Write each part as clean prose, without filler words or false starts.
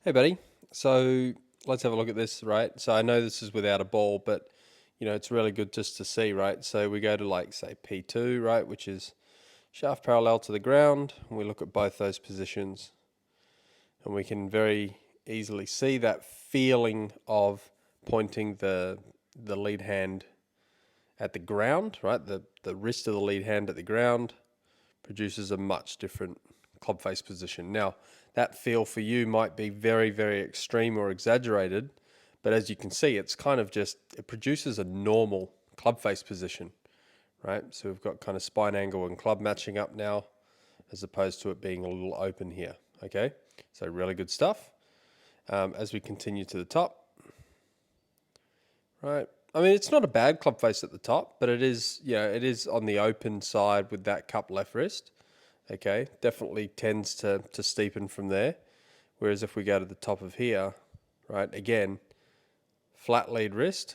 Hey, buddy. So let's have a look at this, right? So I know this is without a ball, but it's really good just to see, right? So we go to like say P2, right, which is shaft parallel to the ground, and we look at both those positions, and we can very easily see that feeling of pointing the lead hand at the ground, right? The wrist of the lead hand at the ground produces a much different club face position. Now, that feel for you might be very, very extreme or exaggerated, but as you can see, it's kind of just, it produces a normal club face position, right? So we've got kind of spine angle and club matching up now, as opposed to it being a little open here, okay? So really good stuff. As we continue to the top, right? I mean, it's not a bad club face at the top, but it is, it is on the open side with that cup left wrist. Okay, definitely tends to steepen from there. Whereas if we go to the top of here, right, again, flat lead wrist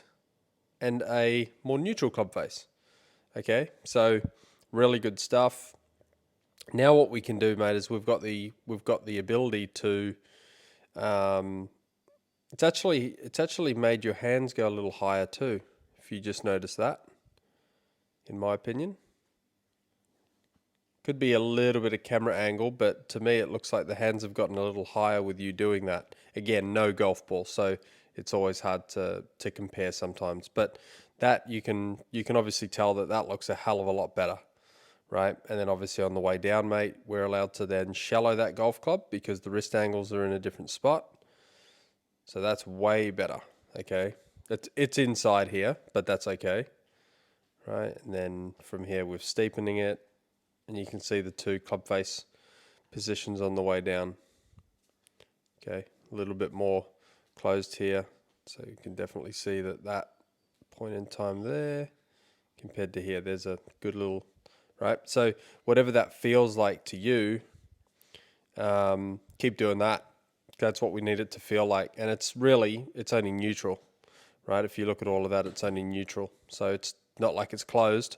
and a more neutral club face. Okay, so really good stuff. Now what we can do, mate, is we've got the ability to. Um, it's actually made your hands go a little higher too. If you just notice that, in my opinion. Could be a little bit of camera angle, but to me it looks like the hands have gotten a little higher with you doing that. Again, no golf ball, so it's always hard to compare sometimes. But that you can obviously tell that looks a hell of a lot better, right? And then obviously on the way down, mate, we're allowed to then shallow that golf club because the wrist angles are in a different spot. So that's way better. Okay, it's inside here, but that's okay, right? And then from here we're steepening it, and you can see the two club face positions on the way down. Okay, a little bit more closed here, so you can definitely see that point in time there compared to here, there's a good little, right? So whatever that feels like to you, keep doing that. That's what we need it to feel like, and it's only neutral, right? If you look at all of that, it's only neutral, so it's not like it's closed.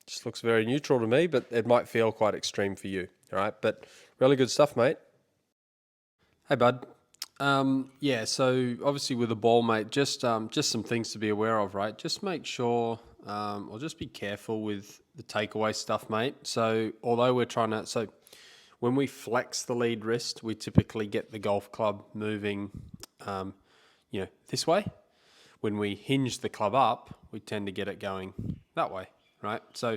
Just looks very neutral to me, but it might feel quite extreme for you. All right, but really good stuff, mate. Hey, bud. Yeah, so obviously with the ball, mate, just some things to be aware of, right? Just make sure, or just be careful with the takeaway stuff, mate. So although so when we flex the lead wrist, we typically get the golf club moving, um, this way. When we hinge the club up, we tend to get it going that way, right? So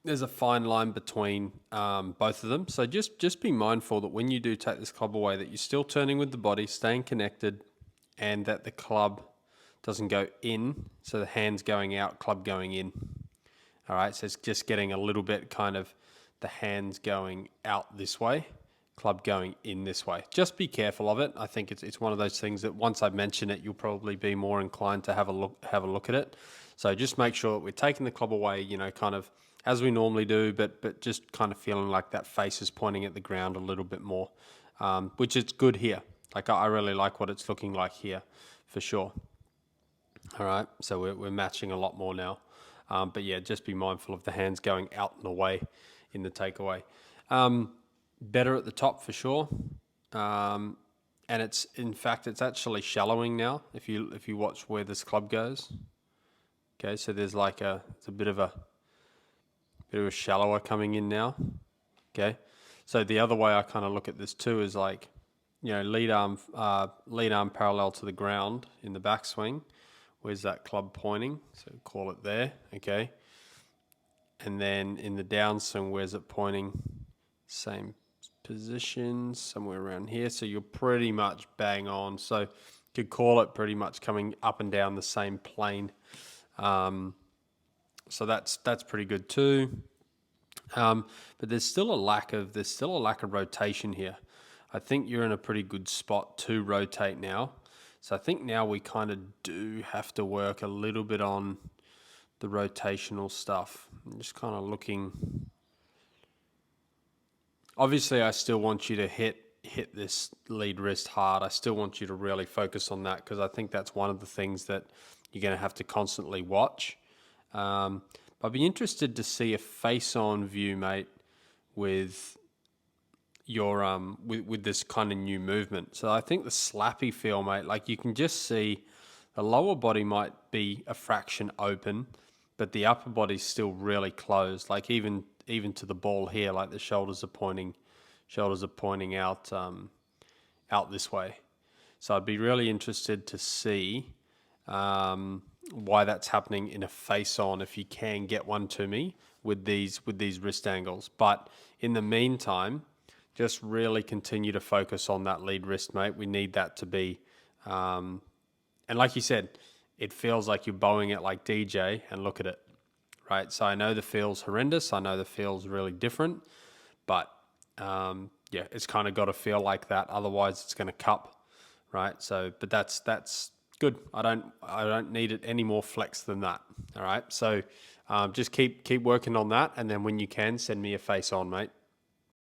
there's a fine line between both of them. So just be mindful that when you do take this club away, that you're still turning with the body, staying connected, and that the club doesn't go in. So the hand's going out, club going in. All right. So it's just getting a little bit kind of the hands going out this way, club going in this way. Just be careful of it. I think it's one of those things that once I mention it, you'll probably be more inclined to have a look at it. So just make sure that we're taking the club away, kind of as we normally do, but just kind of feeling like that face is pointing at the ground a little bit more, which is good here. Like I really like what it's looking like here, for sure. All right, so we're matching a lot more now, but yeah, just be mindful of the hands going out and away in the takeaway. Better at the top for sure, and it's actually shallowing now. If you watch where this club goes, okay, so there's like it's a bit of a shallower coming in now. Okay, so the other way I kind of look at this too is like, lead arm parallel to the ground in the backswing. Where's that club pointing? So call it there. Okay, and then in the downswing, where's it pointing? Same position, somewhere around here. So you're pretty much bang on. So you could call it pretty much coming up and down the same plane. So that's pretty good too. But there's still a lack of rotation here. I think you're in a pretty good spot to rotate now. So I think now we kind of do have to work a little bit on the rotational stuff. I'm just kind of looking. Obviously, I still want you to hit this lead wrist hard. I still want you to really focus on that because I think that's one of the things that you're going to have to constantly watch. I'd be interested to see a face-on view, mate, with your with this kind of new movement. So I think the slappy feel, mate, like you can just see the lower body might be a fraction open, but the upper body's still really closed. Like even to the ball here, like the shoulders are pointing out out this way. So I'd be really interested to see why that's happening in a face-on, if you can get one to me with these wrist angles. But in the meantime, just really continue to focus on that lead wrist, mate. We need that to be, and like you said, it feels like you're bowing it like DJ, and look at it, right? So I know the feel's horrendous. I know the feel's really different, but yeah, it's kind of got to feel like that. Otherwise, it's going to cup, right? So, but that's good. I don't need it any more flex than that. All right. So just keep working on that, and then when you can, send me a face on, mate.